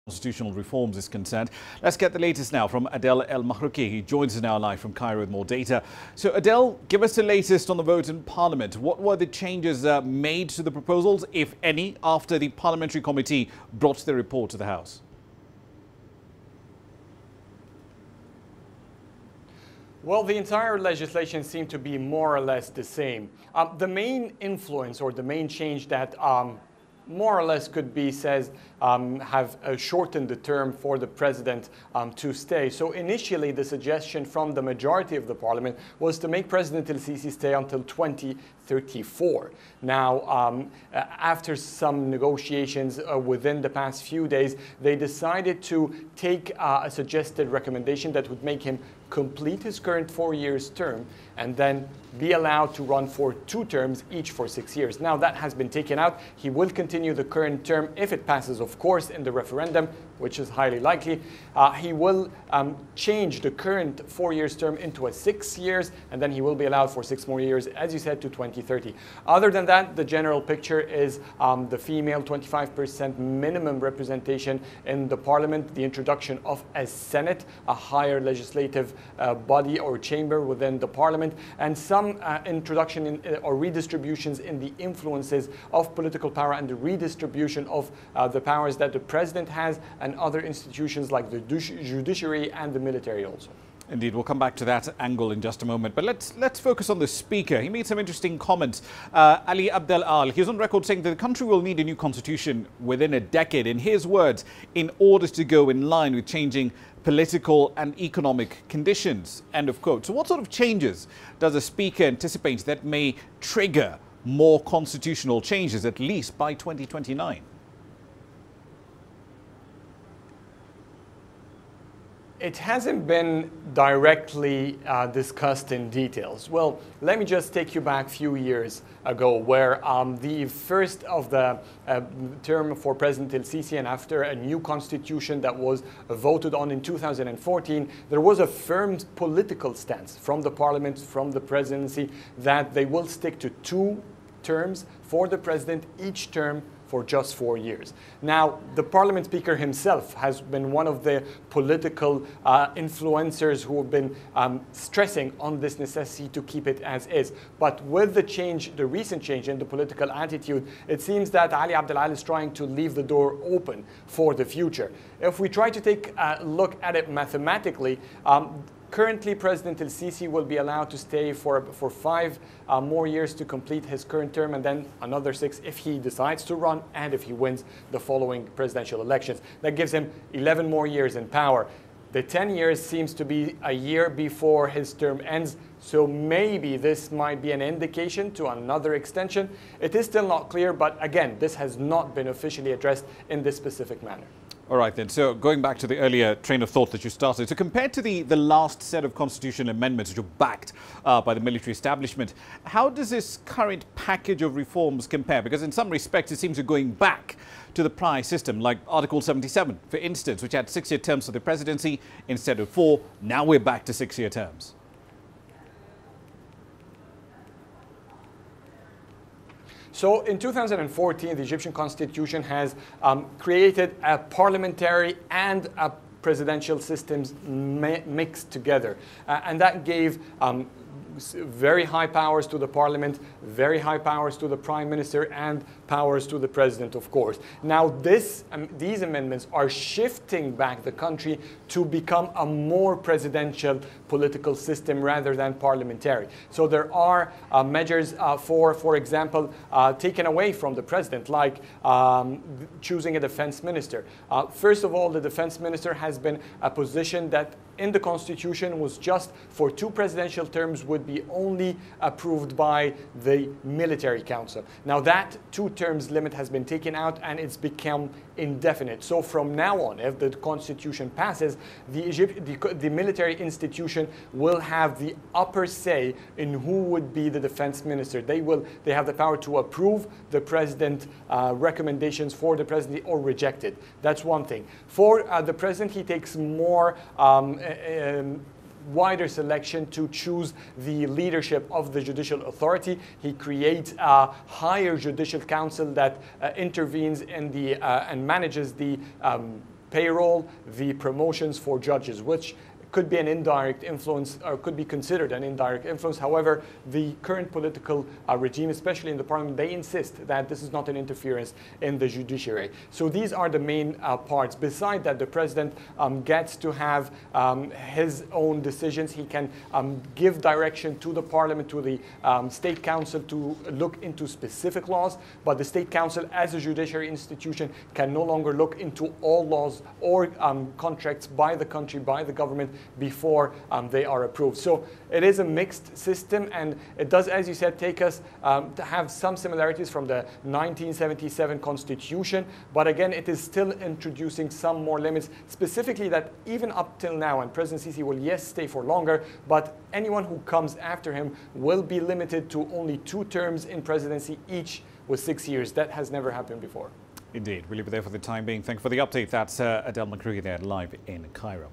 Constitutional reforms is concerned. Let's get the latest now from Adel El Mahrouki. He joins us now live from Cairo with more data. So Adel, give us the latest on the vote in Parliament. What were the changes made to the proposals, if any, after the Parliamentary Committee brought their report to the House? Well, the entire legislation seemed to be more or less the same. The main influence or the main change that more or less could be says have shortened the term for the president to stay. So initially the suggestion from the majority of the parliament was to make President El-Sisi stay until 2034. Now, after some negotiations within the past few days, they decided to take a suggested recommendation that would make him complete his current 4 years term and then be allowed to run for 2 terms, each for 6 years. Now that has been taken out. He will continue the current term if it passes, of course, in the referendum, which is highly likely. He will change the current 4 years term into a 6 years, and then he will be allowed for 6 more years, as you said, to 2030. Other than that, the general picture is the female 25% minimum representation in the parliament, the introduction of a Senate, a higher legislative body or chamber within the parliament, and some introduction or redistributions in the influences of political power and the redistribution of the powers that the president has and other institutions like the judiciary and the military also. Indeed, we'll come back to that angle in just a moment. But let's focus on the Speaker. He made some interesting comments. Ali Abdel Al, he's on record saying that the country will need a new constitution within a decade, in his words, in order to go in line with changing political and economic conditions. End of quote. So what sort of changes does the Speaker anticipate that may trigger more constitutional changes, at least by 2029? It hasn't been directly discussed in details. Well, let me just take you back a few years ago where the first of the term for President El-Sisi, and after a new constitution that was voted on in 2014, there was a firm political stance from the parliament, from the presidency, that they will stick to 2 terms for the president, each term for just 4 years. Now, the Parliament Speaker himself has been one of the political influencers who have been stressing on this necessity to keep it as is. But with the change, the recent change in the political attitude, it seems that Ali Abdel Al is trying to leave the door open for the future. If we try to take a look at it mathematically, currently, President El-Sisi will be allowed to stay for 5 more years to complete his current term, and then another 6 if he decides to run and if he wins the following presidential elections. That gives him 11 more years in power. The 10 years seems to be a year before his term ends, so maybe this might be an indication to another extension. It is still not clear, but again, this has not been officially addressed in this specific manner. All right, then. So going back to the earlier train of thought that you started, so compared to the last set of constitutional amendments which were backed by the military establishment, how does this current package of reforms compare? Because in some respects, it seems you're going back to the prior system, like Article 77, for instance, which had 6-year terms for the presidency instead of 4. Now we're back to 6-year terms. So in 2014, the Egyptian constitution has created a parliamentary and a presidential systems mixed together. And that gave very high powers to the parliament, very high powers to the prime minister, and powers to the president, of course. Now, these amendments are shifting back the country to become a more presidential political system rather than parliamentary. So there are measures for example, taken away from the president, like choosing a defense minister. First of all, the defense minister has been a position that in the constitution was just for 2 presidential terms, would be only approved by the military council. Now that 2 terms limit has been taken out and it's become indefinite. So from now on, if the constitution passes, the military institution will have the upper say in who would be the defense minister. They have the power to approve the president recommendations for the presidency or reject it. That's one thing. For the president, he takes more wider selection to choose the leadership of the judicial authority. He creates a higher judicial council that intervenes in the and manages the payroll, the promotions for judges, which could be an indirect influence, or could be considered an indirect influence. However, the current political regime, especially in the parliament, they insist that this is not an interference in the judiciary. So these are the main parts. Besides that, the president gets to have his own decisions. He can give direction to the parliament, to the state council to look into specific laws, but the state council as a judiciary institution can no longer look into all laws or contracts by the country, by the government, before they are approved. So it is a mixed system, and it does, as you said, take us to have some similarities from the 1977 Constitution, but again, it is still introducing some more limits, specifically that even up till now, and President Sisi will, yes, stay for longer, but anyone who comes after him will be limited to only 2 terms in presidency, each with 6 years. That has never happened before. Indeed. We'll leave it there for the time being. Thank you for the update. That's Adel Makruhi there live in Cairo.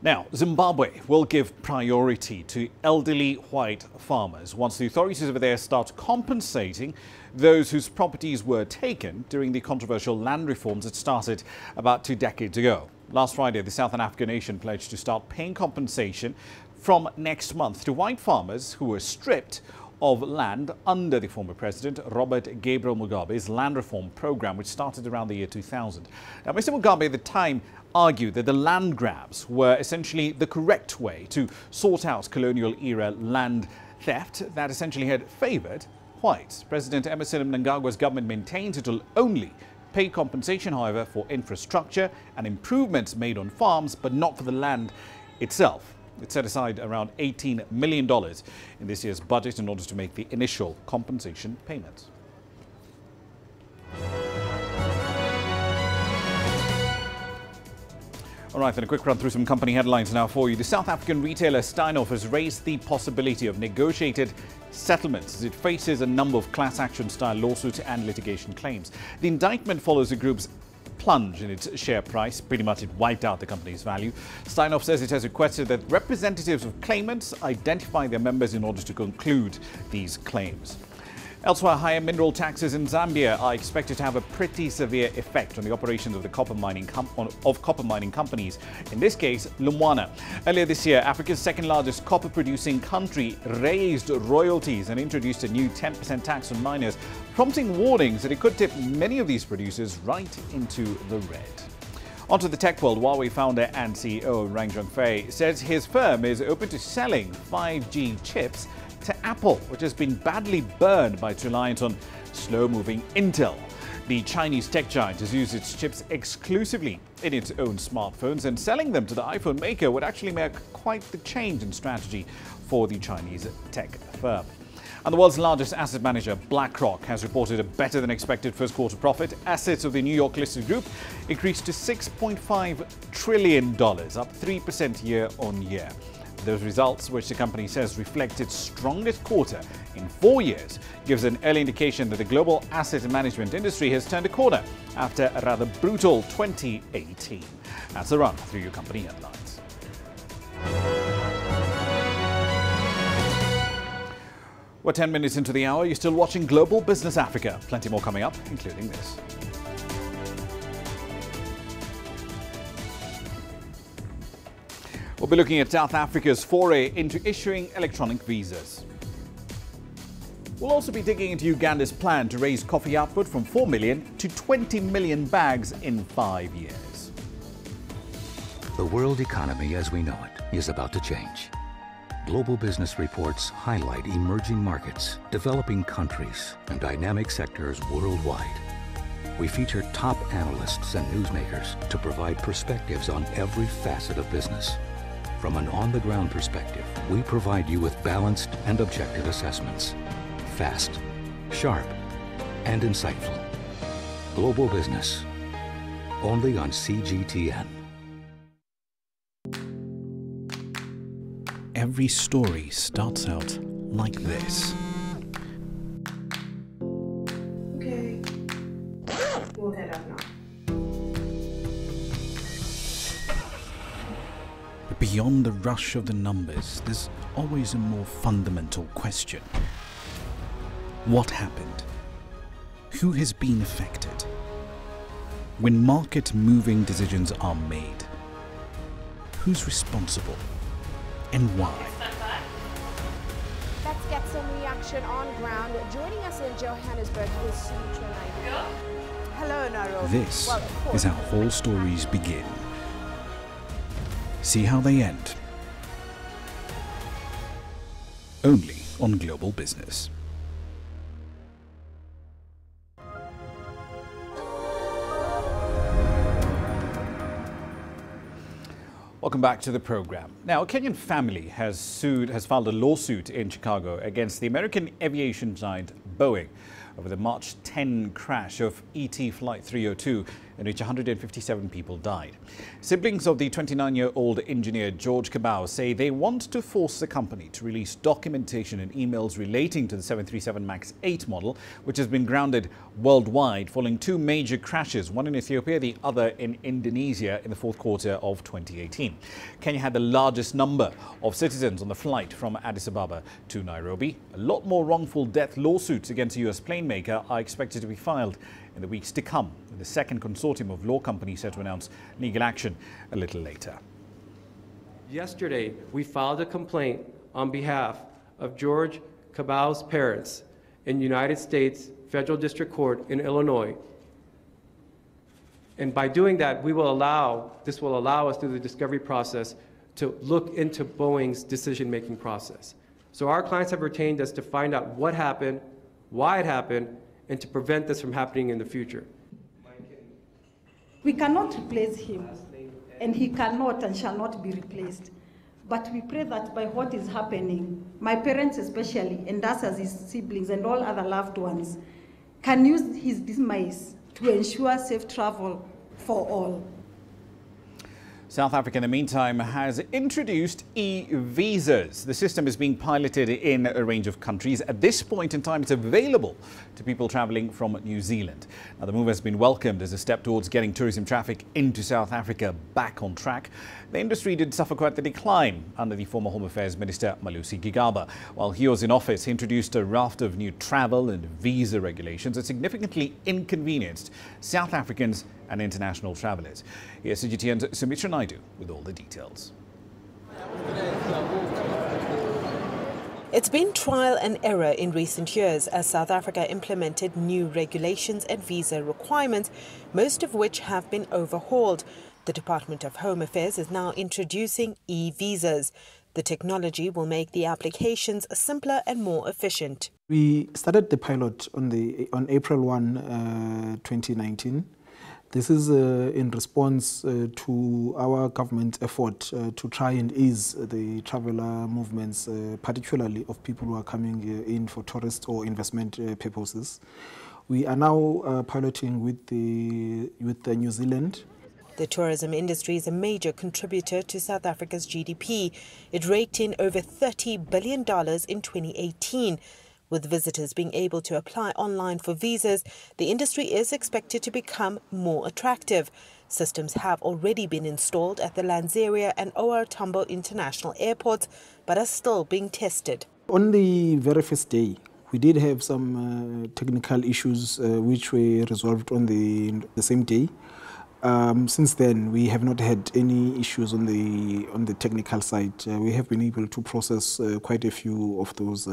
Now, Zimbabwe will give priority to elderly white farmers once the authorities over there start compensating those whose properties were taken during the controversial land reforms that started about 2 decades ago. Last Friday, the Southern African nation pledged to start paying compensation from next month to white farmers who were stripped of land under the former president, Robert Gabriel Mugabe's land reform program, which started around the year 2000. Now, Mr. Mugabe at the time argued that the land grabs were essentially the correct way to sort out colonial-era land theft that essentially had favoured whites. President Emmerson Mnangagwa's government maintains it will only pay compensation, however, for infrastructure and improvements made on farms, but not for the land itself. It set aside around $18 million in this year's budget in order to make the initial compensation payments. All right, then a quick run through some company headlines now for you. The South African retailer Steinhoff has raised the possibility of negotiated settlements as it faces a number of class action style lawsuits and litigation claims. The indictment follows the group's plunge in its share price. Pretty much it wiped out the company's value. Steinhoff says it has requested that representatives of claimants identify their members in order to conclude these claims. Elsewhere, higher mineral taxes in Zambia are expected to have a pretty severe effect on the operations of the copper mining companies, in this case, Lumwana. Earlier this year, Africa's second-largest copper-producing country raised royalties and introduced a new 10% tax on miners, prompting warnings that it could tip many of these producers right into the red. Onto the tech world, Huawei founder and CEO Rang Zhengfei says his firm is open to selling 5G chips to Apple, which has been badly burned by its reliance on slow-moving Intel. The Chinese tech giant has used its chips exclusively in its own smartphones, and selling them to the iPhone maker would actually make quite the change in strategy for the Chinese tech firm. And the world's largest asset manager, BlackRock, has reported a better-than-expected first-quarter profit. Assets of the New York-listed group increased to $6.5 trillion, up 3% year-on-year. Those results, which the company says reflect its strongest quarter in 4 years, gives an early indication that the global asset management industry has turned a corner after a rather brutal 2018. That's a run through your company headlines. We're 10 minutes into the hour. You're still watching Global Business Africa. Plenty more coming up, including this. We'll be looking at South Africa's foray into issuing electronic visas. We'll also be digging into Uganda's plan to raise coffee output from 4 million to 20 million bags in 5 years. The world economy as we know it is about to change. Global business reports highlight emerging markets, developing countries, and dynamic sectors worldwide. We feature top analysts and newsmakers to provide perspectives on every facet of business. From an on-the-ground perspective, we provide you with balanced and objective assessments. Fast, sharp, and insightful. Global Business, only on CGTN. Every story starts out like this. Okay. We'll head up now. But beyond the rush of the numbers, there's always a more fundamental question. What happened? Who has been affected? When market-moving decisions are made, who's responsible and why? Let's get some reaction on ground. Joining us in Johannesburg is Sumitra Naidu. Hello, Nairobi. This is how all stories begin. See how they end. Only on Global Business. Welcome back to the program. Now, a Kenyan family has filed a lawsuit in Chicago against the American aviation giant Boeing over the March 10 crash of ET Flight 302, in which 157 people died. Siblings of the 29-year-old engineer George Cabao say they want to force the company to release documentation and emails relating to the 737 MAX 8 model, which has been grounded worldwide following two major crashes, one in Ethiopia, the other in Indonesia in the fourth quarter of 2018. Kenya had the largest number of citizens on the flight from Addis Ababa to Nairobi. A lot more wrongful death lawsuits against a US plane maker are expected to be filed in the weeks to come. The second consortium of law companies set to announce legal action a little later. Yesterday, we filed a complaint on behalf of George Cabao's parents in United States Federal District Court in Illinois. And by doing that, this will allow us through the discovery process to look into Boeing's decision-making process. So our clients have retained us to find out what happened, why it happened, and to prevent this from happening in the future. We cannot replace him, and he cannot and shall not be replaced. But we pray that by what is happening, my parents especially, and us as his siblings and all other loved ones, can use his demise to ensure safe travel for all. South Africa, in the meantime, has introduced e-visas. The system is being piloted in a range of countries. At this point in time, it's available to people travelling from New Zealand. Now, the move has been welcomed as a step towards getting tourism traffic into South Africa back on track. The industry did suffer quite the decline under the former Home Affairs Minister Malusi Gigaba. While he was in office, he introduced a raft of new travel and visa regulations that significantly inconvenienced South Africans and international travellers. Here's CGTN's Sumitra Naidu with all the details. It's been trial and error in recent years as South Africa implemented new regulations and visa requirements, most of which have been overhauled. The Department of Home Affairs is now introducing e-visas. The technology will make the applications simpler and more efficient. We started the pilot on April 1, 2019. This is in response to our government's effort to try and ease the traveller movements, particularly of people who are coming in for tourist or investment purposes. We are now piloting with New Zealand. The tourism industry is a major contributor to South Africa's GDP. It raked in over $30 billion in 2018. With visitors being able to apply online for visas, the industry is expected to become more attractive. Systems have already been installed at the Lanseria and OR Tambo international airports, but are still being tested. On the very first day, we did have some technical issues which were resolved on the same day. Since then, we have not had any issues on the technical side. We have been able to process quite a few of those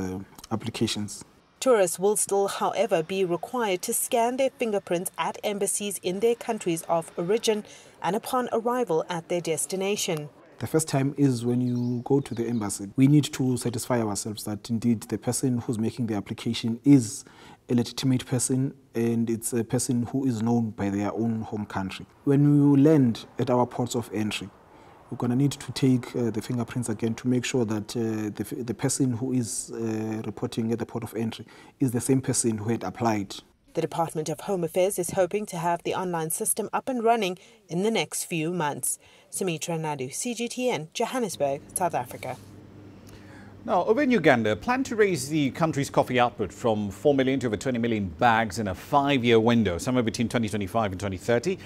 applications. Tourists will still, however, be required to scan their fingerprints at embassies in their countries of origin and upon arrival at their destination. The first time is when you go to the embassy. We need to satisfy ourselves that indeed the person who's making the application is a legitimate person and it's a person who is known by their own home country. When we land at our ports of entry, we're going to need to take the fingerprints again to make sure that the person who is reporting at the port of entry is the same person who had applied. The Department of Home Affairs is hoping to have the online system up and running in the next few months. Sumitra Naidu, CGTN, Johannesburg, South Africa. Now, over in Uganda, a plan to raise the country's coffee output from 4 million to over 20 million bags in a 5-year window, somewhere between 2025 and 2030,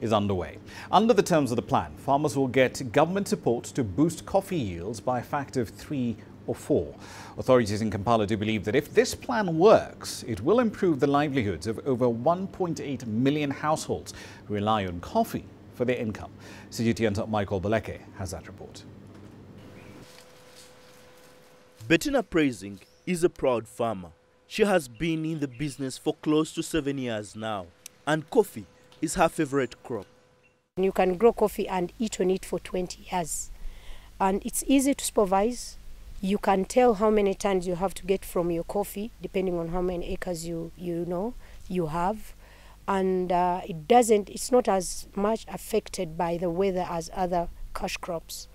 is underway. Under the terms of the plan, farmers will get government support to boost coffee yields by a factor of 3 or 4. Authorities in Kampala do believe that if this plan works, it will improve the livelihoods of over 1.8 million households who rely on coffee for their income. CGTN's Michael Baleke has that report. Bettina Praising is a proud farmer. She has been in the business for close to 7 years now, and coffee is her favorite crop. You can grow coffee and eat on it for 20 years. And it's easy to supervise. You can tell how many tons you have to get from your coffee, depending on how many acres you have. And it's not as much affected by the weather as other cash crops.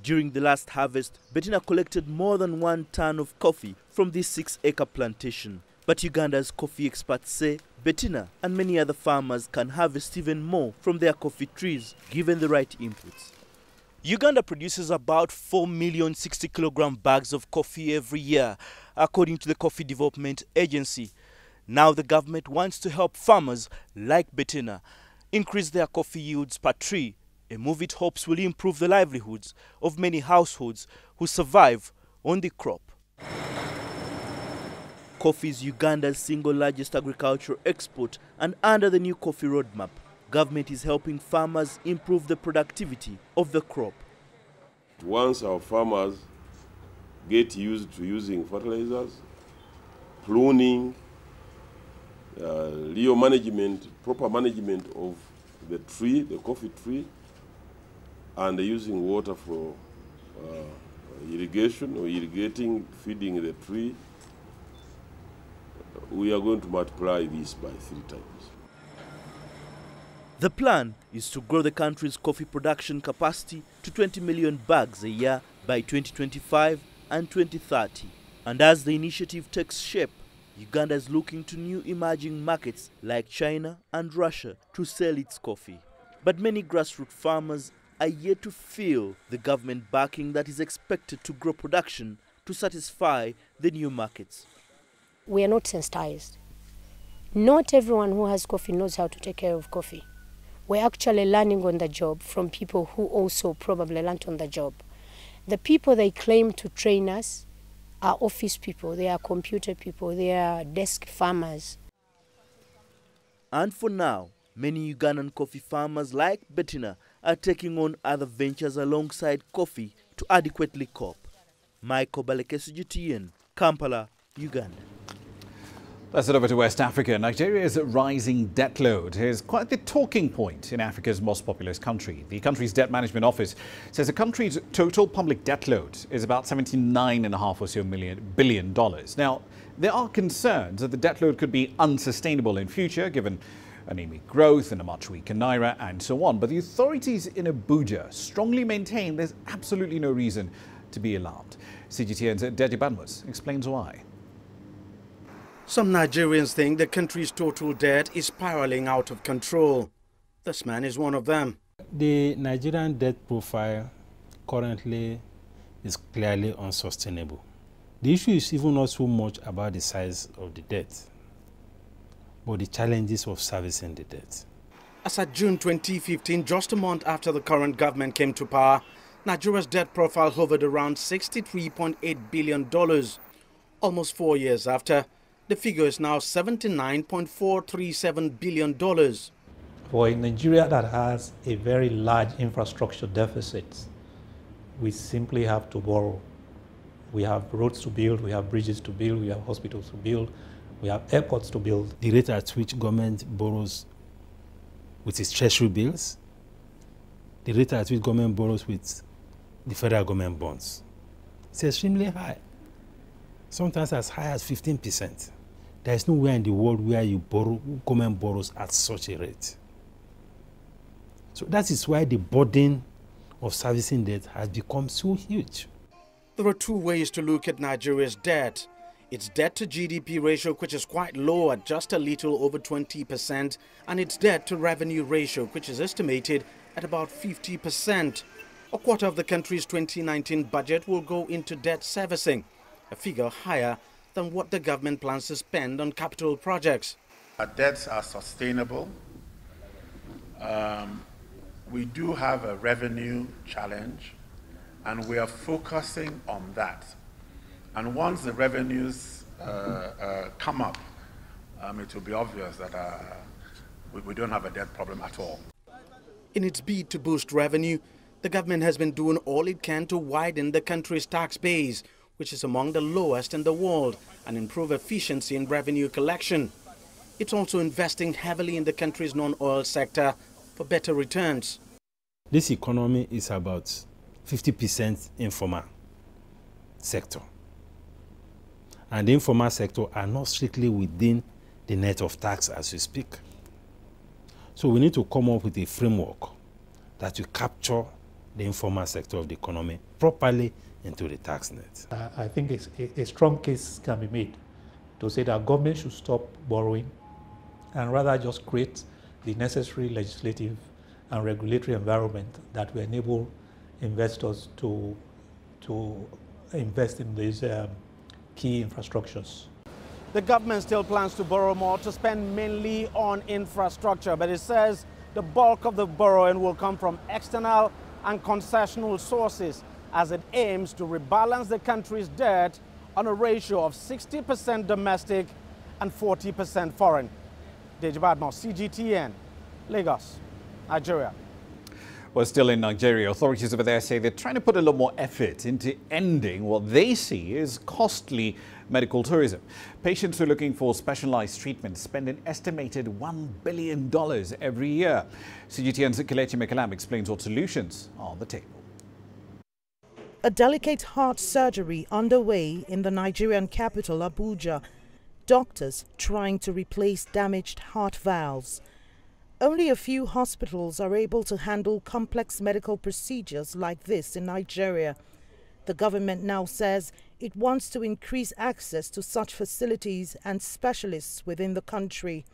During the last harvest, Bettina collected more than 1 ton of coffee from this 6-acre plantation. But Uganda's coffee experts say Bettina and many other farmers can harvest even more from their coffee trees, given the right inputs. Uganda produces about 4 million 60-kilogram bags of coffee every year, according to the Coffee Development Agency. Now the government wants to help farmers like Bettina increase their coffee yields per tree, a move it hopes will improve the livelihoods of many households who survive on the crop. Coffee is Uganda's single largest agricultural export, and under the new coffee roadmap, government is helping farmers improve the productivity of the crop. Once our farmers get used to using fertilizers, pruning, real management, proper management of the tree, the coffee tree, and using water for irrigation or irrigating, feeding the tree, we are going to multiply this by 3 times. The plan is to grow the country's coffee production capacity to 20 million bags a year by 2025 and 2030. And as the initiative takes shape, Uganda is looking to new emerging markets like China and Russia to sell its coffee. But many grassroots farmers are yet to feel the government backing that is expected to grow production to satisfy the new markets. We are not sensitized. Not everyone who has coffee knows how to take care of coffee. We're actually learning on the job from people who also probably learned on the job. The people they claim to train us are office people, they are computer people, they are desk farmers. And for now, many Ugandan coffee farmers like Bettina are taking on other ventures alongside coffee to adequately cope. Michael Baleke, CGTN, Kampala, Uganda. Let's head over to West Africa. Nigeria's rising debt load is quite the talking point in Africa's most populous country. The country's debt management office says the country's total public debt load is about $79.5 billion. Now, there are concerns that the debt load could be unsustainable in future, given anemic growth and a much weaker naira and so on. But the authorities in Abuja strongly maintain there's absolutely no reason to be alarmed. CGTN's Deji Banwas explains why. Some Nigerians think the country's total debt is spiraling out of control. This man is one of them. The Nigerian debt profile currently is clearly unsustainable. The issue is even not so much about the size of the debt, but the challenges of servicing the debt. As at June 2015, just a month after the current government came to power, Nigeria's debt profile hovered around $63.8 billion. Almost 4 years after, the figure is now $79.437 billion. For a Nigeria that has a very large infrastructure deficit, we simply have to borrow. We have roads to build, we have bridges to build, we have hospitals to build, we have airports to build. The rate at which government borrows with its treasury bills, the rate at which government borrows with the federal government bonds, it's extremely high. Sometimes as high as 15%. There is nowhere in the world where government borrows at such a rate. So that is why the burden of servicing debt has become so huge. There are 2 ways to look at Nigeria's debt. Its debt to GDP ratio, which is quite low at just a little over 20%, and its debt to revenue ratio, which is estimated at about 50%. A quarter of the country's 2019 budget will go into debt servicing, a figure higher than what the government plans to spend on capital projects. Our debts are sustainable. We do have a revenue challenge, And we are focusing on that. And once the revenues come up, it will be obvious that we don't have a debt problem at all. In its bid to boost revenue, the government has been doing all it can to widen the country's tax base, which is among the lowest in the world, and improve efficiency in revenue collection. It's also investing heavily in the country's non-oil sector for better returns. This economy is about 50% informal sector. And the informal sector are not strictly within the net of tax as we speak. So we need to come up with a framework that will capture the informal sector of the economy properly into the tax net. I think a strong case can be made to say that government should stop borrowing and rather just create the necessary legislative and regulatory environment that will enable investors to invest in these key infrastructures. The government still plans to borrow more to spend mainly on infrastructure, but it says the bulk of the borrowing will come from external and concessional sources as it aims to rebalance the country's debt on a ratio of 60% domestic and 40% foreign. Deji Badmo, CGTN, Lagos, Nigeria. Well, still in Nigeria, authorities over there say they're trying to put a lot more effort into ending what they see as costly medical tourism. Patients who are looking for specialized treatment spend an estimated $1 billion every year. CGTN's Kelechi Mekalam explains what solutions are on the table. A delicate heart surgery underway in the Nigerian capital, Abuja. Doctors trying to replace damaged heart valves. Only a few hospitals are able to handle complex medical procedures like this in Nigeria. The government now says it wants to increase access to such facilities and specialists within the country.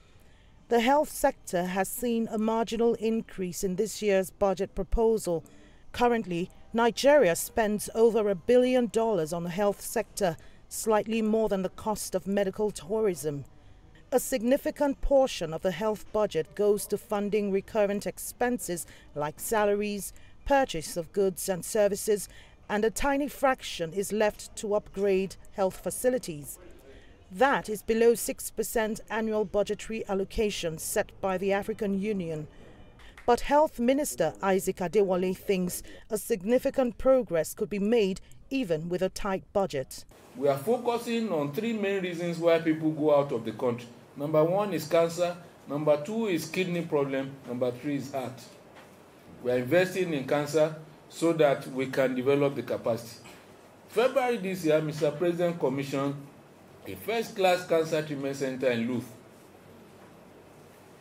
The health sector has seen a marginal increase in this year's budget proposal. Currently, Nigeria spends over $1 billion on the health sector, slightly more than the cost of medical tourism. A significant portion of the health budget goes to funding recurrent expenses like salaries, purchase of goods and services, and a tiny fraction is left to upgrade health facilities. That is below 6% annual budgetary allocation set by the African Union. But Health Minister Isaac Adewale thinks a significant progress could be made even with a tight budget. We are focusing on three main reasons why people go out of the country. Number one is cancer, number two is kidney problem, number three is heart. We are investing in cancer so that we can develop the capacity. February this year, Mr. President commissioned a first-class cancer treatment center in Luth,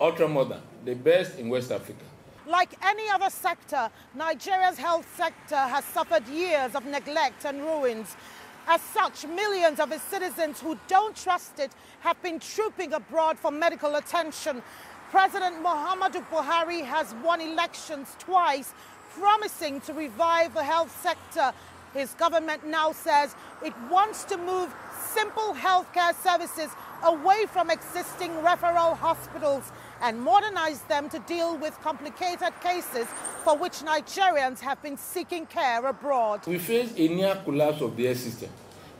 ultramodern, the best in West Africa. Like any other sector, Nigeria's health sector has suffered years of neglect and ruins. As such, millions of its citizens who don't trust it have been trooping abroad for medical attention. President Muhammadu Buhari has won elections twice, promising to revive the health sector. His government now says it wants to move simple healthcare services away from existing referral hospitals and modernize them to deal with complicated cases for which Nigerians have been seeking care abroad. We face a near collapse of the health system.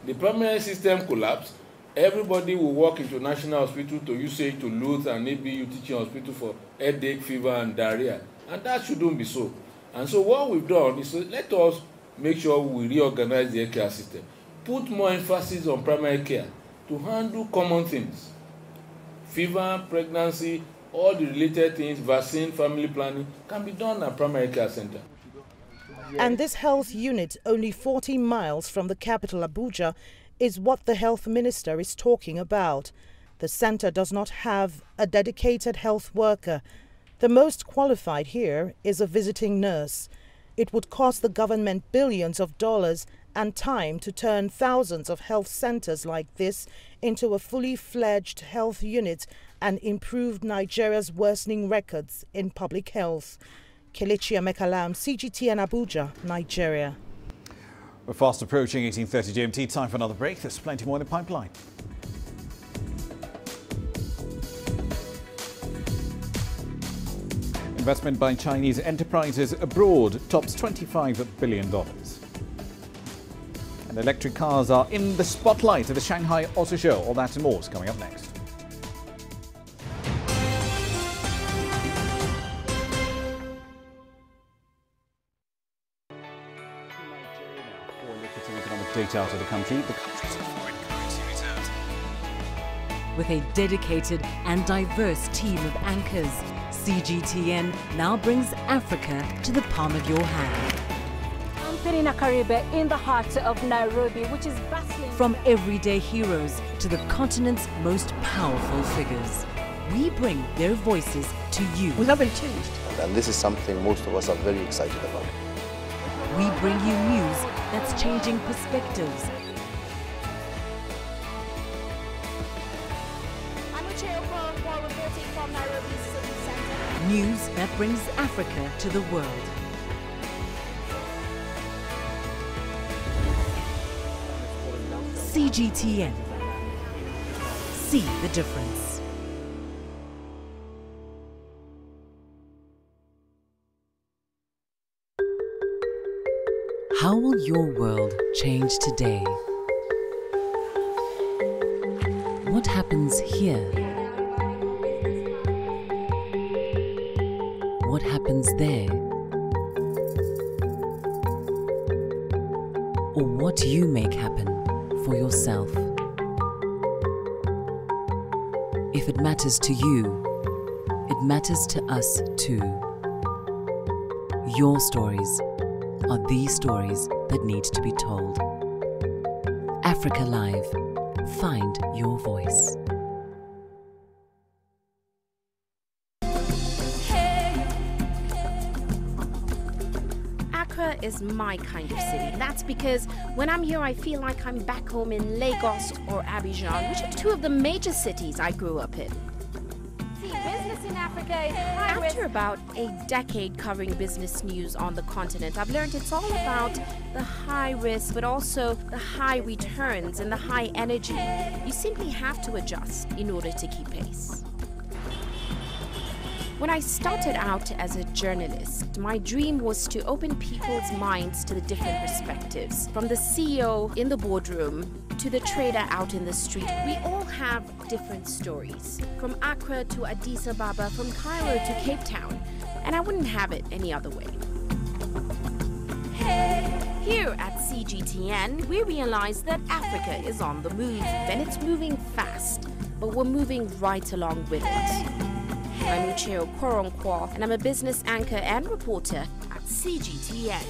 The primary system collapsed. Everybody will walk into National Hospital to UCH, to Luth and ABU teaching hospital for headache, fever and diarrhea. And that shouldn't be so. And so what we've done is let us make sure we reorganize the healthcare system. Put more emphasis on primary care to handle common things. Fever, pregnancy, all the related things, vaccine, family planning, can be done at primary care center. And this health unit, only 40 miles from the capital Abuja, is what the health minister is talking about. The center does not have a dedicated health worker. The most qualified here is a visiting nurse. It would cost the government billions of dollars and time to turn thousands of health centers like this into a fully fledged health unit and improve Nigeria's worsening records in public health. Kelechi Mekalam, CGTN Abuja, Nigeria. We're fast approaching 18:30 GMT. Time for another break. There's plenty more in the pipeline. Investment by Chinese enterprises abroad tops $25 billion. And electric cars are in the spotlight at the Shanghai Auto Show. All that and more is coming up next. Data out of the country. The country's foreign currency reserves. With a dedicated and diverse team of anchors, CGTN now brings Africa to the palm of your hand. I'm Perina Karibe in the heart of Nairobi, which is bustling. From everyday heroes to the continent's most powerful figures, we bring their voices to you. We haven't changed. And this is something most of us are very excited about. We bring you news that's changing perspectives. I'm reporting from Nairobi City Center. News that brings Africa to the world. CGTN. See the difference. How will your world change today? What happens here? What happens there? Or what you make happen for yourself? If it matters to you, it matters to us too. Your stories are these stories that need to be told. Africa Live. Find your voice. Accra is my kind of city. That's because when I'm here, I feel like I'm back home in Lagos or Abidjan, which are two of the major cities I grew up in. Business in Africa is high risk. After about a decade covering business news on the continent, I've learned it's all about the high risk, but also the high returns and the high energy. You simply have to adjust in order to keep pace. When I started out as a journalist, my dream was to open people's minds to the different perspectives. From the CEO in the boardroom to the trader out in the street, we all have different stories. From Accra to Addis Ababa, from Cairo to Cape Town. And I wouldn't have it any other way. Here at CGTN, we realize that Africa is on the move, and it's moving fast, but we're moving right along with it. I'm Ucheo Koronkwo, and I'm a business anchor and reporter at CGTN.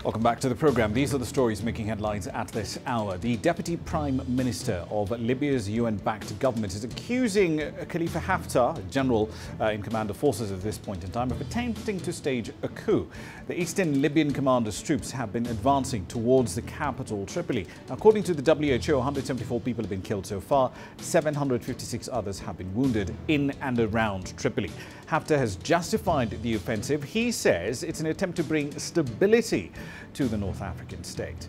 Welcome back to the program. These are the stories making headlines at this hour. The Deputy Prime Minister of Libya's UN-backed government is accusing Khalifa Haftar, general in command of forces at this point in time, of attempting to stage a coup. The Eastern Libyan commander's troops have been advancing towards the capital, Tripoli. According to the WHO, 174 people have been killed so far. 756 others have been wounded in and around Tripoli. Haftar has justified the offensive. He says it's an attempt to bring stability to the North African state.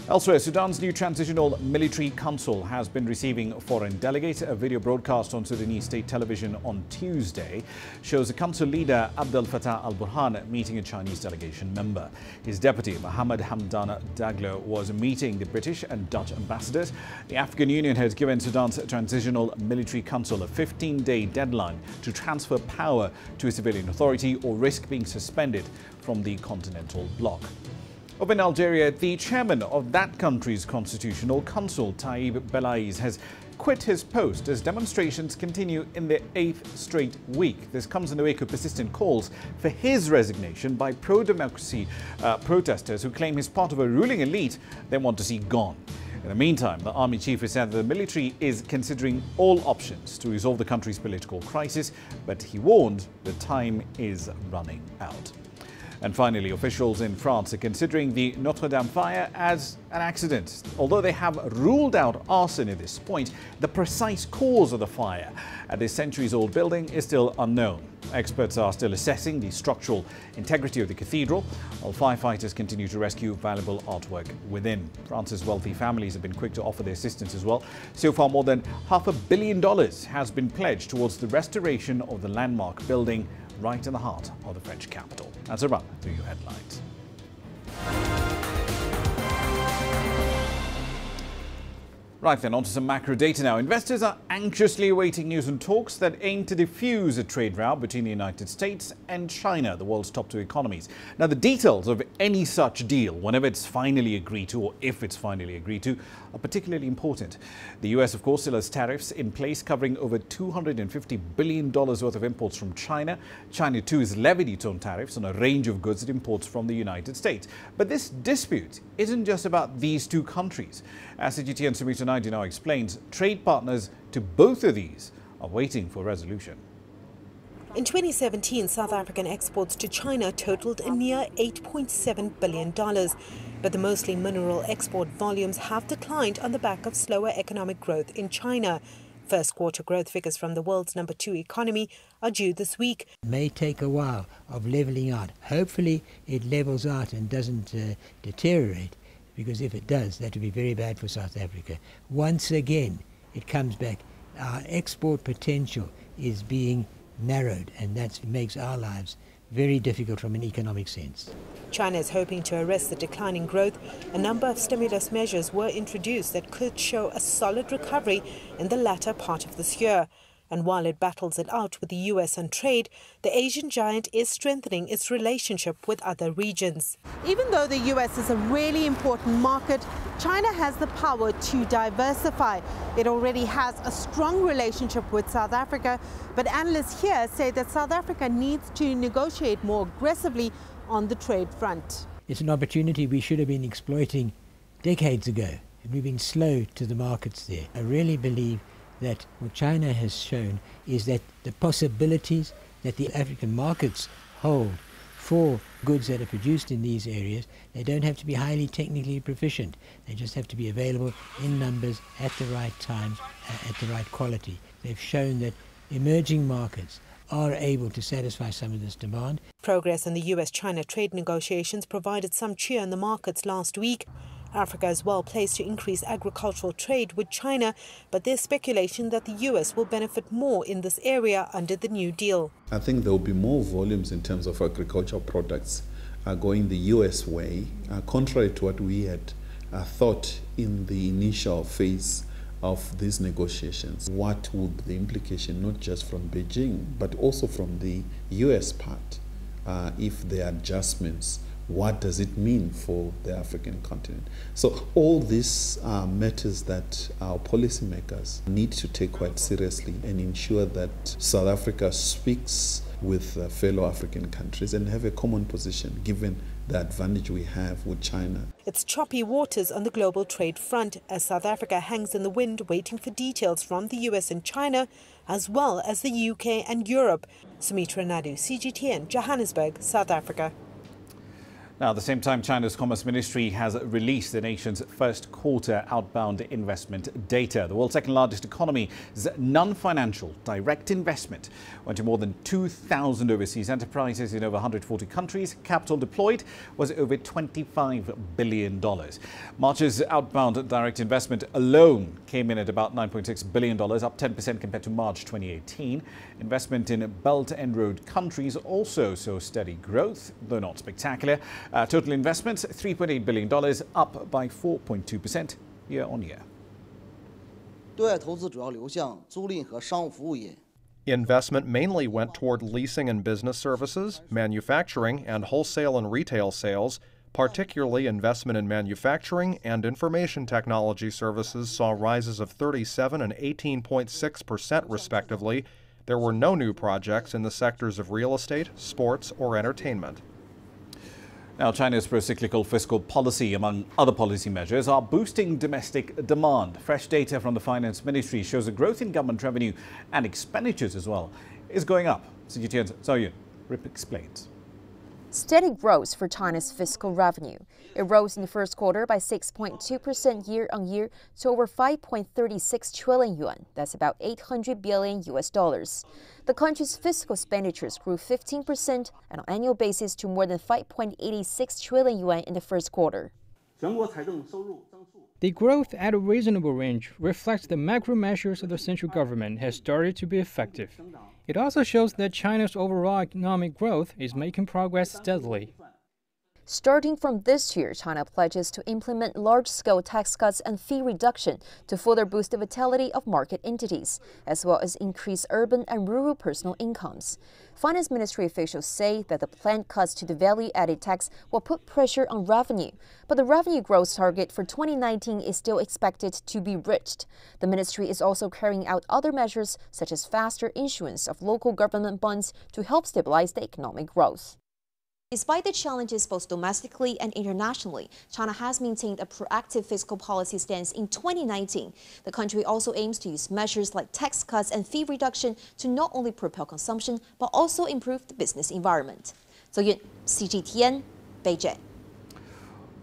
Elsewhere, Sudan's new Transitional Military Council has been receiving foreign delegates. A video broadcast on Sudanese state television on Tuesday shows the council leader Abdel Fattah al-Burhan meeting a Chinese delegation member. His deputy, Mohammed Hamdan Daglo, was meeting the British and Dutch ambassadors. The African Union has given Sudan's Transitional Military Council a 15-day deadline to transfer power to a civilian authority or risk being suspended from the continental bloc. Up in Algeria, the chairman of that country's constitutional council, Taïb Belaiz, has quit his post as demonstrations continue in their 8th straight week. This comes in the wake of persistent calls for his resignation by pro-democracy protesters who claim he's part of a ruling elite they want to see gone. In the meantime, the army chief has said that the military is considering all options to resolve the country's political crisis, but he warned the time is running out. And finally, officials in France are considering the Notre Dame fire as an accident. Although they have ruled out arson at this point, the precise cause of the fire at this centuries-old building is still unknown. Experts are still assessing the structural integrity of the cathedral, while firefighters continue to rescue valuable artwork within. France's wealthy families have been quick to offer their assistance as well. So far, more than $500 million has been pledged towards the restoration of the landmark building right in the heart of the French capital. That's a run through your headlines. Right then, on to some macro data now. Investors are anxiously awaiting news and talks that aim to diffuse a trade row between the United States and China, the world's top two economies. Now, the details of any such deal, whenever it's finally agreed to or if it's finally agreed to, are particularly important. The US, of course, still has tariffs in place covering over $250 billion worth of imports from China. China, too, has levied its own tariffs on a range of goods it imports from the United States. But this dispute isn't just about these two countries. As CGTN Sumitra now explains, trade partners to both of these are waiting for resolution. In 2017, South African exports to China totaled a mere $8.7 billion. But the mostly mineral export volumes have declined on the back of slower economic growth in China. First quarter growth figures from the world's #2 economy are due this week. It may take a while of leveling out. Hopefully it levels out and doesn't deteriorate, because if it does, that would be very bad for South Africa. Once again, it comes back. Our export potential is being narrowed, and that makes our lives very difficult from an economic sense. China is hoping to arrest the declining growth. A number of stimulus measures were introduced that could show a solid recovery in the latter part of this year. And while it battles it out with the US on trade, the Asian giant is strengthening its relationship with other regions. Even though the US is a really important market, China has the power to diversify. It already has a strong relationship with South Africa, but analysts here say that South Africa needs to negotiate more aggressively on the trade front. It's an opportunity we should have been exploiting decades ago, and we've been slow to the markets there. I really believe that what China has shown is that the possibilities that the African markets hold for goods that are produced in these areas, they don't have to be highly technically proficient. They just have to be available in numbers at the right times, at the right quality. They've shown that emerging markets are able to satisfy some of this demand. Progress in the US-China trade negotiations provided some cheer in the markets last week. Africa is well placed to increase agricultural trade with China, but there's speculation that the US will benefit more in this area under the New Deal. I think there will be more volumes in terms of agricultural products going the US way, contrary to what we had thought in the initial phase of these negotiations. What would be the implication, not just from Beijing, but also from the US part, if there are adjustments? What does it mean for the African continent? So all these matters that our policymakers need to take quite seriously and ensure that South Africa speaks with fellow African countries and have a common position, given the advantage we have with China. It's choppy waters on the global trade front as South Africa hangs in the wind waiting for details from the US and China, as well as the UK and Europe. Sumitra Nadu, CGTN, Johannesburg, South Africa. Now, at the same time, China's Commerce Ministry has released the nation's first quarter outbound investment data. The world's second largest economy's non-financial direct investment went to more than 2,000 overseas enterprises in over 140 countries. Capital deployed was over $25 billion. March's outbound direct investment alone came in at about $9.6 billion, up 10% compared to March 2018. Investment in Belt and Road countries also saw steady growth, though not spectacular. Total investments, $3.8 billion, up by 4.2% year-on-year. Investment mainly went toward leasing and business services, manufacturing, and wholesale and retail sales. Particularly, investment in manufacturing and information technology services saw rises of 37% and 18.6% respectively. There were no new projects in the sectors of real estate, sports, or entertainment. Now, China's pro-cyclical fiscal policy, among other policy measures, are boosting domestic demand. Fresh data from the Finance Ministry shows a growth in government revenue and expenditures as well is going up. CGTN's Zhao Yun explains. steady growth for China's fiscal revenue. It rose in the first quarter by 6.2% year-on-year to over 5.36 trillion yuan. That's about $800 billion. The country's fiscal expenditures grew 15% on an annual basis to more than 5.86 trillion yuan in the first quarter. The growth at a reasonable range reflects the macro measures of the central government has started to be effective. It also shows that China's overall economic growth is making progress steadily. Starting from this year, China pledges to implement large-scale tax cuts and fee reduction to further boost the vitality of market entities, as well as increase urban and rural personal incomes. Finance Ministry officials say that the planned cuts to the value-added tax will put pressure on revenue, but the revenue growth target for 2019 is still expected to be reached. The ministry is also carrying out other measures, such as faster issuance of local government bonds to help stabilize the economic growth. Despite the challenges both domestically and internationally, China has maintained a proactive fiscal policy stance in 2019. The country also aims to use measures like tax cuts and fee reduction to not only propel consumption, but also improve the business environment. So Yun, CGTN, Beijing.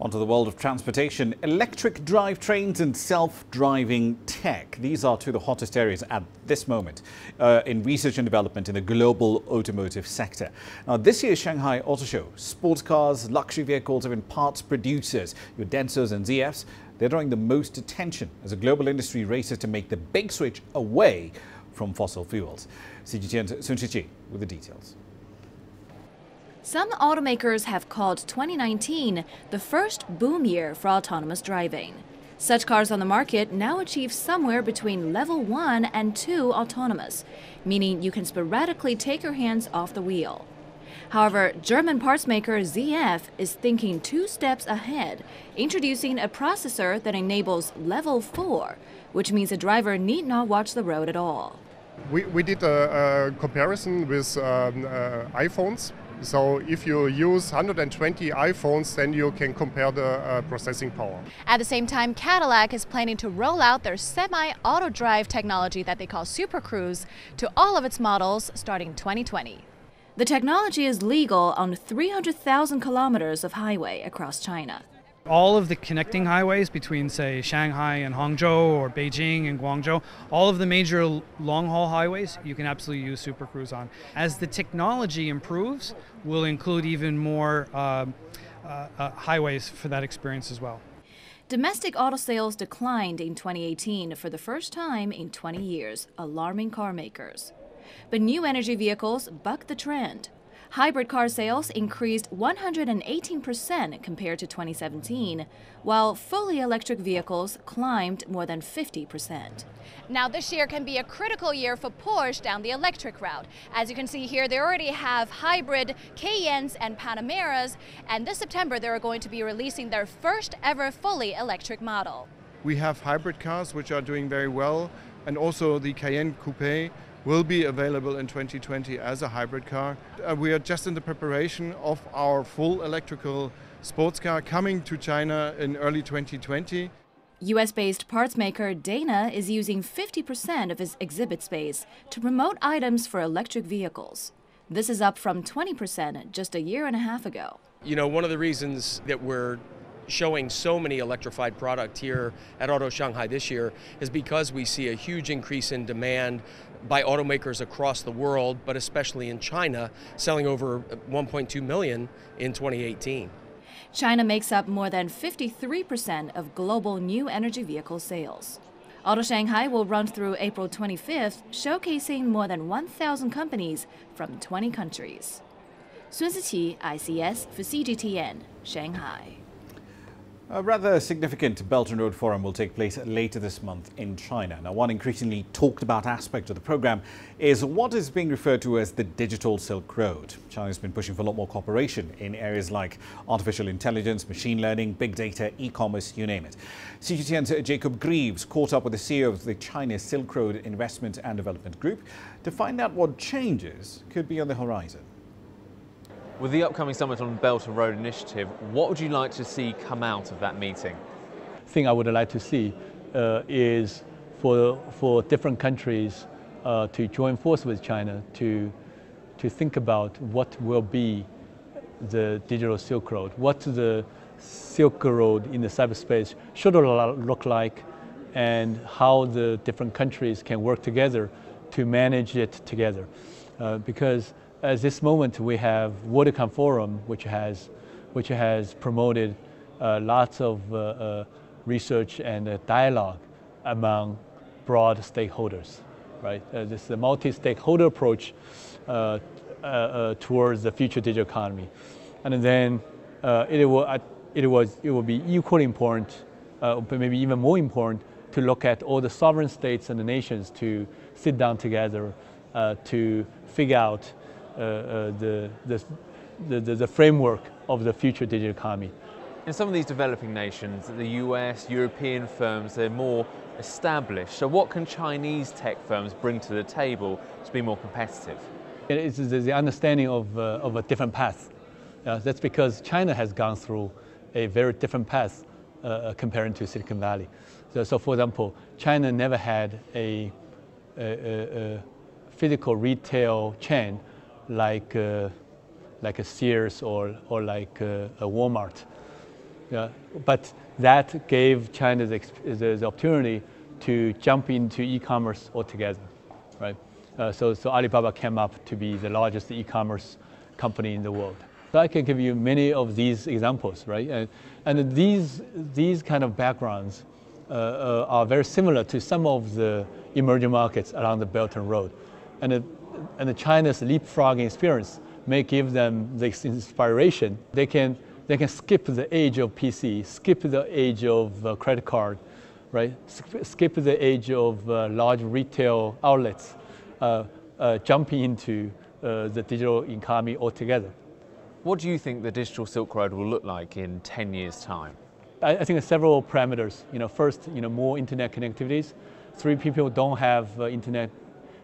Onto the world of transportation, electric drive trains and self-driving tech. These are two of the hottest areas at this moment in research and development in the global automotive sector. Now, this year's Shanghai Auto Show, sports cars, luxury vehicles, even parts producers, your Densas and ZFs, they're drawing the most attention as a global industry races to make the big switch away from fossil fuels. CGTN's Sun Shiqi with the details. Some automakers have called 2019 the first boom year for autonomous driving. Such cars on the market now achieve somewhere between level 1 and 2 autonomous, meaning you can sporadically take your hands off the wheel. However, German parts maker ZF is thinking 2 steps ahead, introducing a processor that enables level 4, which means a driver need not watch the road at all. We did a comparison with iPhones. So if you use 120 iPhones, then you can compare the processing power. At the same time, Cadillac is planning to roll out their semi-auto drive technology that they call Super Cruise to all of its models starting 2020. The technology is legal on 300,000 kilometers of highway across China. All of the connecting highways between, say, Shanghai and Hangzhou or Beijing and Guangzhou, all of the major long-haul highways, you can absolutely use Super Cruise on. As the technology improves, we'll include even more highways for that experience as well. Domestic auto sales declined in 2018 for the first time in 20 years, alarming car makers. But new energy vehicles buck the trend. Hybrid car sales increased 118% compared to 2017, while fully electric vehicles climbed more than 50%. Now, this year can be a critical year for Porsche down the electric route. As you can see here, they already have hybrid Cayennes and Panameras, and this September they are going to be releasing their first ever fully electric model. We have hybrid cars which are doing very well, and also the Cayenne Coupe will be available in 2020 as a hybrid car. We are just in the preparation of our full electrical sports car coming to China in early 2020. US-based parts maker Dana is using 50% of its exhibit space to promote items for electric vehicles. This is up from 20% just a year and a half ago. You know, one of the reasons that we're showing so many electrified products here at Auto Shanghai this year is because we see a huge increase in demand by automakers across the world, but especially in China, selling over 1.2 million in 2018. China makes up more than 53% of global new energy vehicle sales. Auto Shanghai will run through April 25th, showcasing more than 1,000 companies from 20 countries. Sun Ziqi, ICS for CGTN, Shanghai. A rather significant Belt and Road Forum will take place later this month in China. Now, one increasingly talked about aspect of the program is what is being referred to as the digital Silk Road. China's been pushing for a lot more cooperation in areas like artificial intelligence, machine learning, big data, e-commerce, you name it. CGTN's Jacob Greaves caught up with the CEO of the China Silk Road Investment and Development Group to find out what changes could be on the horizon. With the upcoming summit on Belt and Road Initiative, what would you like to see come out of that meeting? The thing I would like to see is for different countries to join forces with China to think about what will be the digital Silk Road, what the Silk Road in the cyberspace should look like, and how the different countries can work together to manage it together. Because at this moment we have World Economic Forum, which has promoted lots of research and dialogue among broad stakeholders, right? This is a multi-stakeholder approach towards the future digital economy, and then it will be equally important, but maybe even more important, to look at all the sovereign states and the nations to sit down together to figure out the framework of the future digital economy. In some of these developing nations, the US, European firms, they're more established. So what can Chinese tech firms bring to the table to be more competitive? It's the understanding of a different path. That's because China has gone through a very different path comparing to Silicon Valley. So for example, China never had a physical retail chain like a Sears or like a Walmart. But that gave China the opportunity to jump into e-commerce altogether, right? So Alibaba came up to be the largest e-commerce company in the world. So I can give you many of these examples, right? And these kind of backgrounds are very similar to some of the emerging markets along the Belt and Road. And China's leapfrogging experience may give them this inspiration. They can skip the age of PC, skip the age of credit card, right? Skip the age of large retail outlets, jumping into the digital economy altogether. What do you think the digital Silk Road will look like in 10 years' time? I think there's several parameters. First, more internet connectivities. 3 people don't have internet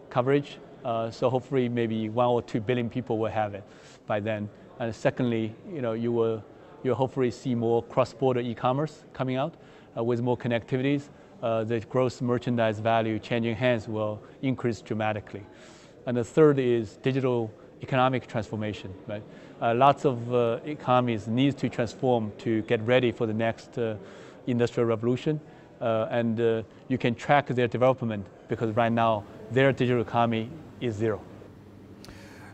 coverage, so hopefully maybe 1 or 2 billion people will have it by then. And secondly, you'll hopefully see more cross-border e-commerce coming out with more connectivities. The gross merchandise value changing hands will increase dramatically. And the third is digital economic transformation, right? Lots of economies need to transform to get ready for the next industrial revolution. And you can track their development because right now their digital economy is zero.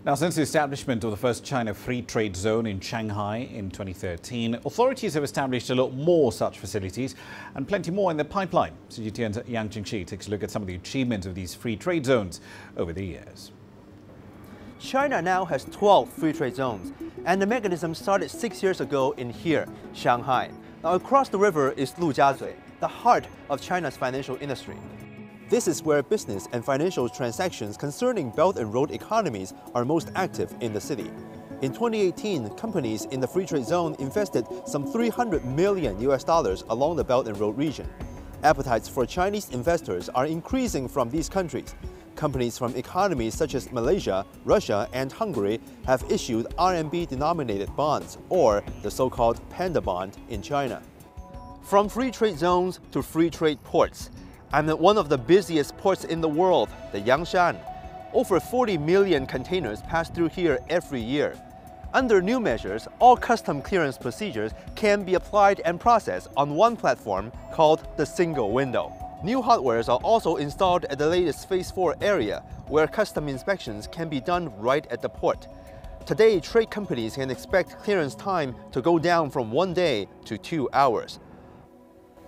Now, since the establishment of the first China Free Trade Zone in Shanghai in 2013, authorities have established a lot more such facilities and plenty more in the pipeline. CGTN's Yang Jingxi takes a look at some of the achievements of these free trade zones over the years. China now has 12 free trade zones, and the mechanism started 6 years ago in here, Shanghai. Now, across the river is Lujiazui, the heart of China's financial industry. This is where business and financial transactions concerning Belt and Road economies are most active in the city. In 2018, companies in the free trade zone invested some $300 million along the Belt and Road region. Appetites for Chinese investors are increasing from these countries. Companies from economies such as Malaysia, Russia, and Hungary have issued RMB-denominated bonds, or the so-called Panda Bond, in China. From free trade zones to free trade ports, I'm at one of the busiest ports in the world, the Yangshan. Over 40 million containers pass through here every year. Under new measures, all custom clearance procedures can be applied and processed on one platform called the single window. New hardwares are also installed at the latest Phase 4 area, where custom inspections can be done right at the port. Today, trade companies can expect clearance time to go down from 1 day to 2 hours.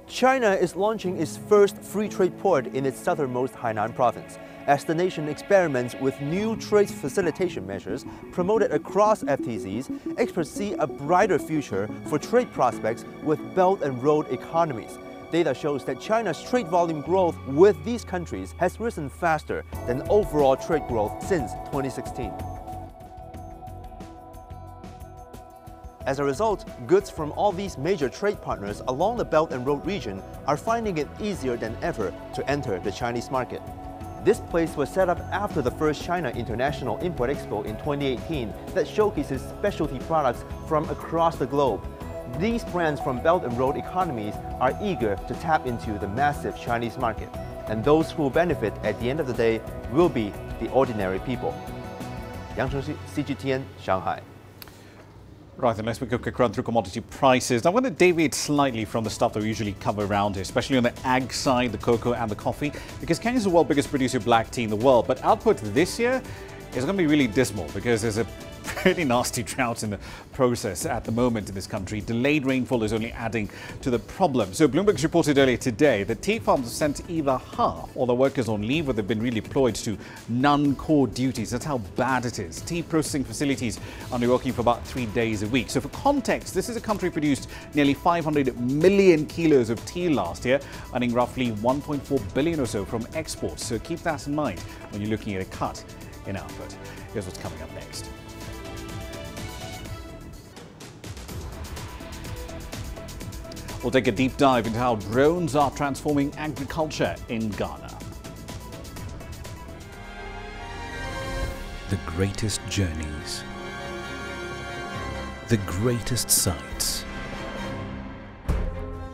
China is launching its first free trade port in its southernmost Hainan province, as the nation experiments with new trade facilitation measures promoted across FTZs. Experts see a brighter future for trade prospects with Belt and Road economies. Data shows that China's trade volume growth with these countries has risen faster than overall trade growth since 2016. As a result, goods from all these major trade partners along the Belt and Road region are finding it easier than ever to enter the Chinese market. This place was set up after the first China International Import Expo in 2018 that showcases specialty products from across the globe. These brands from Belt and Road economies are eager to tap into the massive Chinese market, and those who will benefit at the end of the day will be the ordinary people. Yang Chengxi, CGTN, Shanghai. Right, then let's make a quick run through commodity prices. Now, I'm going to deviate slightly from the stuff that we usually cover around here, especially on the ag side, the cocoa and the coffee, because Kenya is the world's biggest producer of black tea in the world. But output this year is going to be really dismal because there's a pretty nasty drought in the process at the moment in this country. Delayed rainfall is only adding to the problem. So Bloomberg's reported earlier today that tea farms have sent either half or the workers on leave or they've been redeployed to non-core duties. That's how bad it is. Tea processing facilities are only working for about 3 days a week. So for context, this is a country produced nearly 500 million kilos of tea last year, earning roughly 1.4 billion or so from exports. So keep that in mind when you're looking at a cut in output. Here's what's coming up next. We'll take a deep dive into how drones are transforming agriculture in Ghana. The greatest journeys, the greatest sights,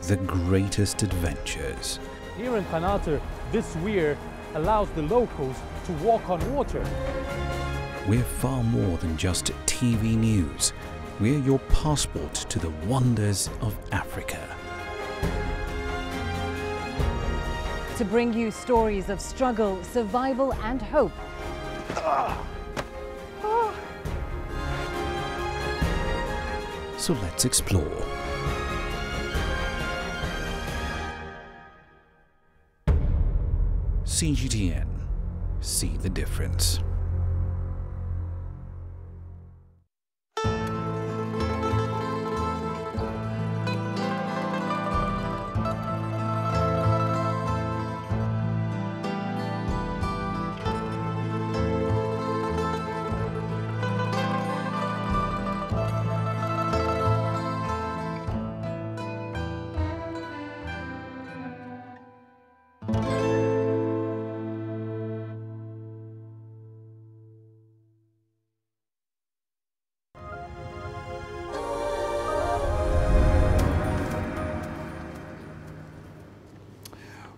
the greatest adventures. Here in Kanata, this weir allows the locals to walk on water. We're far more than just TV news. We're your passport to the wonders of Africa. To bring you stories of struggle, survival and hope. So let's explore. CGTN. See the difference.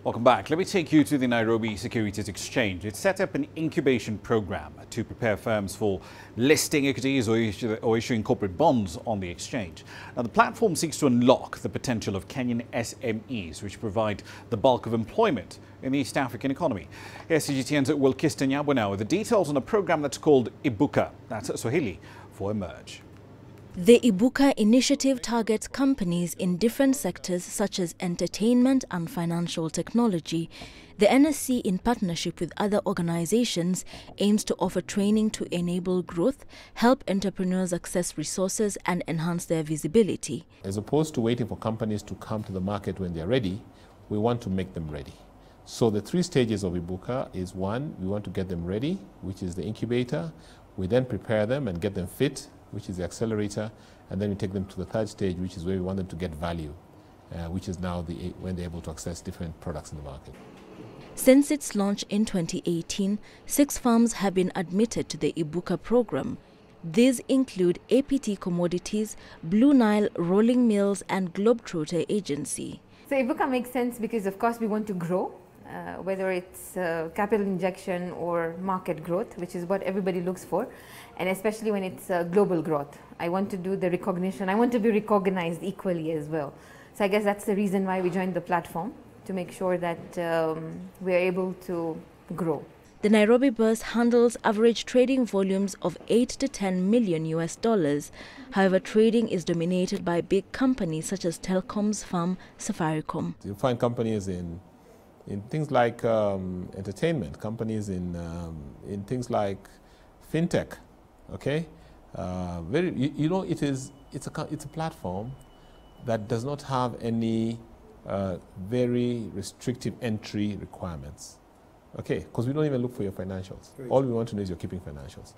Welcome back. Let me take you to the Nairobi Securities Exchange. It set up an incubation program to prepare firms for listing equities or issuing corporate bonds on the exchange. Now, the platform seeks to unlock the potential of Kenyan SMEs, which provide the bulk of employment in the East African economy. Here's CGTN's Wilkiston Nyabwa now with the details on a program that's called Ibuka. That's Swahili for Emerge. The Ibuka initiative targets companies in different sectors such as entertainment and financial technology. The NSC, in partnership with other organizations, aims to offer training to enable growth, help entrepreneurs access resources and enhance their visibility. As opposed to waiting for companies to come to the market when they're ready, we want to make them ready. So the 3 stages of Ibuka is 1, we want to get them ready, which is the incubator. We then prepare them and get them fit, which is the accelerator, and then we take them to the 3rd stage, which is where we want them to get value, which is now when they're able to access different products in the market. Since its launch in 2018, 6 firms have been admitted to the Ibuka program. These include APT Commodities, Blue Nile Rolling Mills and Globetrotter Agency. So Ibuka makes sense because, of course, we want to grow, whether it's capital injection or market growth, which is what everybody looks for. And especially when it's global growth. I want to do the recognition. I want to be recognized equally as well. So I guess that's the reason why we joined the platform, to make sure that we're able to grow. The Nairobi Bourse handles average trading volumes of 8 to 10 million US dollars. However, trading is dominated by big companies such as Telkom's firm Safaricom. You find companies in things like entertainment, companies in things like fintech. Okay, it's a platform that does not have any very restrictive entry requirements. Okay, because we don't even look for your financials. Right. All we want to know is you're keeping financials.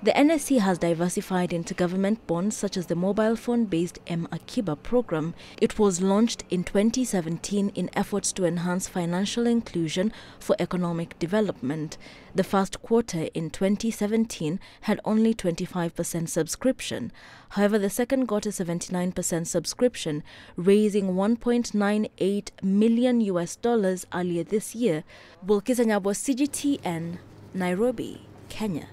The NSC has diversified into government bonds such as the mobile phone-based M-Akiba program. It was launched in 2017 in efforts to enhance financial inclusion for economic development. The first quarter in 2017 had only 25% subscription. However, the second got a 79% subscription, raising $1.98 million US dollars earlier this year. Bulletin, CGTN, Nairobi, Kenya.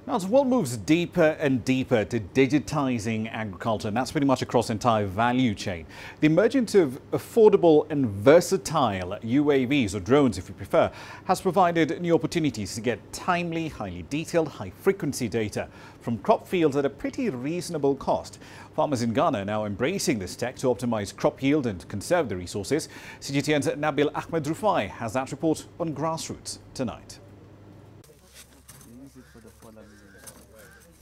Now, as the world moves deeper and deeper to digitizing agriculture, and that's pretty much across the entire value chain, the emergence of affordable and versatile UAVs, or drones if you prefer, has provided new opportunities to get timely, highly detailed, high-frequency data from crop fields at a pretty reasonable cost. Farmers in Ghana are now embracing this tech to optimize crop yield and conserve the resources. CGTN's Nabil Ahmed Rufai has that report on Grassroots tonight.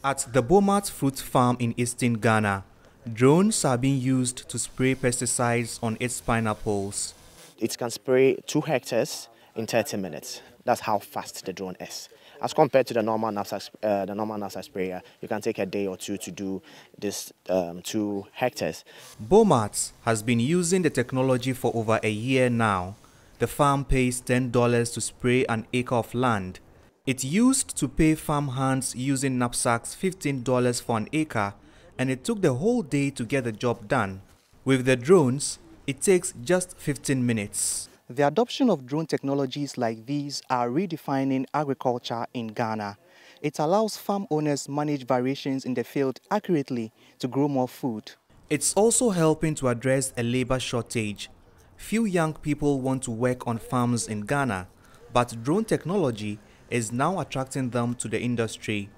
At the Bomat Fruit Farm in eastern Ghana, drones are being used to spray pesticides on its pineapples. It can spray 2 hectares in 30 minutes. That's how fast the drone is. As compared to the normal knapsack sprayer, you can take a day or two to do this 2 hectares. Bomat has been using the technology for over a year now. The farm pays $10 to spray an acre of land. It used to pay farm hands using knapsacks $15 for an acre, and it took the whole day to get the job done. With the drones, it takes just 15 minutes. The adoption of drone technologies like these are redefining agriculture in Ghana. It allows farm owners manage variations in the field accurately to grow more food. It's also helping to address a labor shortage. Few young people want to work on farms in Ghana, but drone technology is now attracting them to the industry.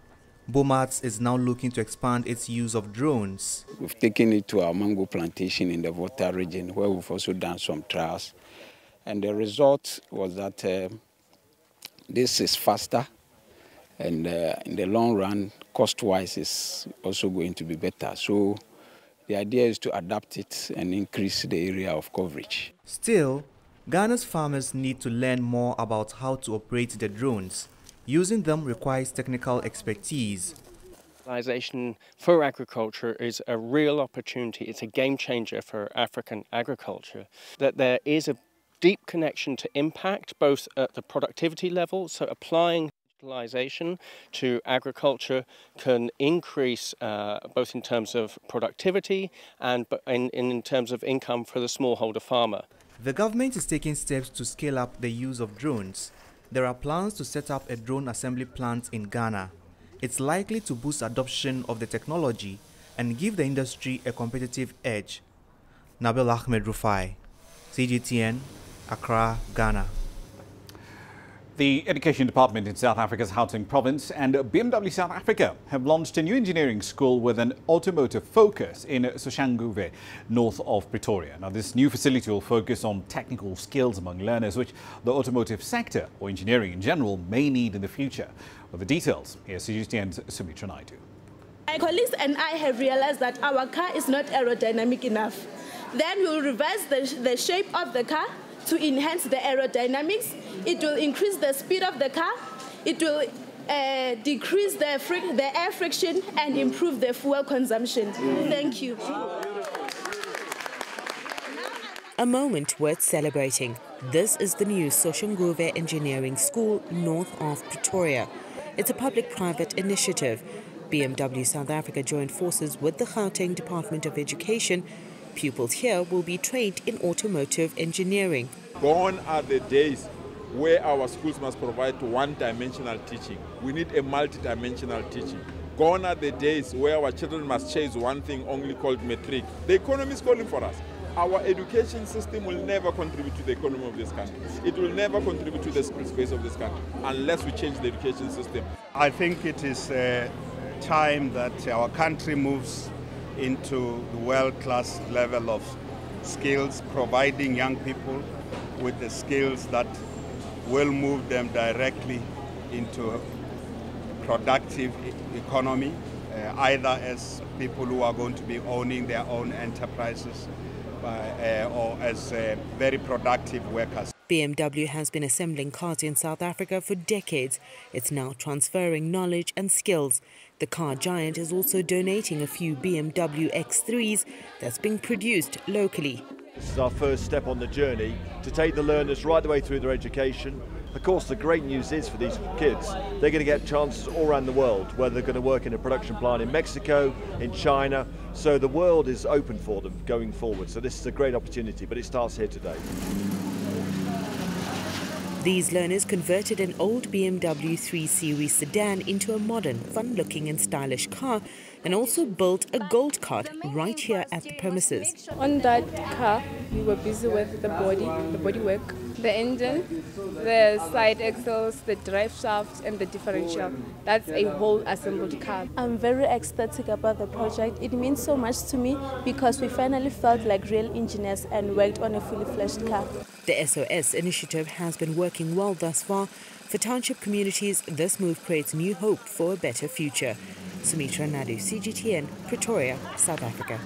Bomat is now looking to expand its use of drones. We've taken it to our mango plantation in the Volta region, where we've also done some trials. And the result was that this is faster, and in the long run, cost-wise, is also going to be better. So the idea is to adapt it and increase the area of coverage. Still, Ghana's farmers need to learn more about how to operate the drones. Using them requires technical expertise. Digitalization for agriculture is a real opportunity. It's a game changer for African agriculture. That there is a deep connection to impact, both at the productivity level, so applying digitalization to agriculture can increase both in terms of productivity and in terms of income for the smallholder farmer. The government is taking steps to scale up the use of drones. There are plans to set up a drone assembly plant in Ghana. It's likely to boost adoption of the technology and give the industry a competitive edge. Nabil Ahmed Rufai, CGTN, Accra, Ghana. The Education Department in South Africa's Gauteng province and BMW South Africa have launched a new engineering school with an automotive focus in Soshanguve, north of Pretoria. Now, this new facility will focus on technical skills among learners, which the automotive sector, or engineering in general, may need in the future. With the details, here's CGTN's Sumitra Naidu. My colleagues and I have realized that our car is not aerodynamic enough. Then we'll revise the shape of the car to enhance the aerodynamics. It will increase the speed of the car. It will decrease the air friction and improve the fuel consumption. Thank you. A moment worth celebrating. This is the new Soshanguve Engineering School north of Pretoria. It's a public-private initiative. BMW South Africa joined forces with the Gauteng Department of Education. Pupils here will be trained in automotive engineering. Gone are the days where our schools must provide one-dimensional teaching. We need a multi-dimensional teaching. Gone are the days where our children must chase one thing only called metric. The economy is calling for us. Our education system will never contribute to the economy of this country. It will never contribute to the skill space of this country unless we change the education system. I think it is time that our country moves into the world-class level of skills, providing young people with the skills that will move them directly into a productive economy, either as people who are going to be owning their own enterprises or as very productive workers. BMW has been assembling cars in South Africa for decades. It's now transferring knowledge and skills. The car giant is also donating a few BMW X3s that's being produced locally. This is our first step on the journey to take the learners right the way through their education. Of course, the great news is for these kids, they're going to get chances all around the world, whether they're going to work in a production plant in Mexico, in China. So the world is open for them going forward. So this is a great opportunity, but it starts here today. These learners converted an old BMW 3 Series sedan into a modern, fun-looking and stylish car, and also built a gold cart right here at the premises. On that car, we were busy with the bodywork, the engine, the side axles, the drive shaft and the differential. That's a whole assembled car. I'm very ecstatic about the project. It means so much to me because we finally felt like real engineers and worked on a fully fledged car. The SOS initiative has been working well thus far. For township communities, this move creates new hope for a better future. Sumitra Nadu, CGTN, Pretoria, South Africa.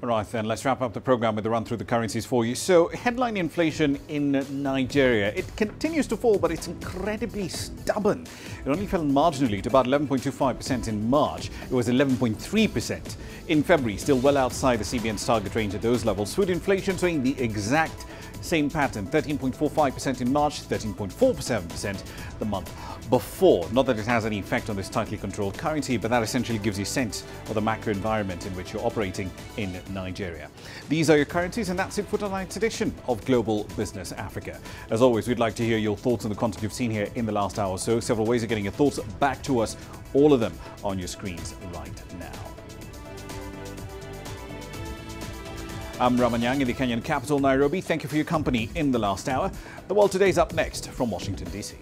All right, then, let's wrap up the program with a run through the currencies for you. So, headline inflation in Nigeria. It continues to fall, but it's incredibly stubborn. It only fell marginally to about 11.25% in March. It was 11.3% in February, still well outside the CBN's target range at those levels. Food inflation showing the exact same pattern, 13.45% in March, 13.47% the month before. Not that it has any effect on this tightly controlled currency, but that essentially gives you a sense of the macro environment in which you're operating in Nigeria. These are your currencies, and that's it for tonight's edition of Global Business Africa. As always, we'd like to hear your thoughts on the content you've seen here in the last hour or so. Several ways of getting your thoughts back to us, all of them on your screens right now. I'm Ramah Nyang in the Kenyan capital, Nairobi. Thank you for your company in the last hour. The World Today is up next from Washington, D.C.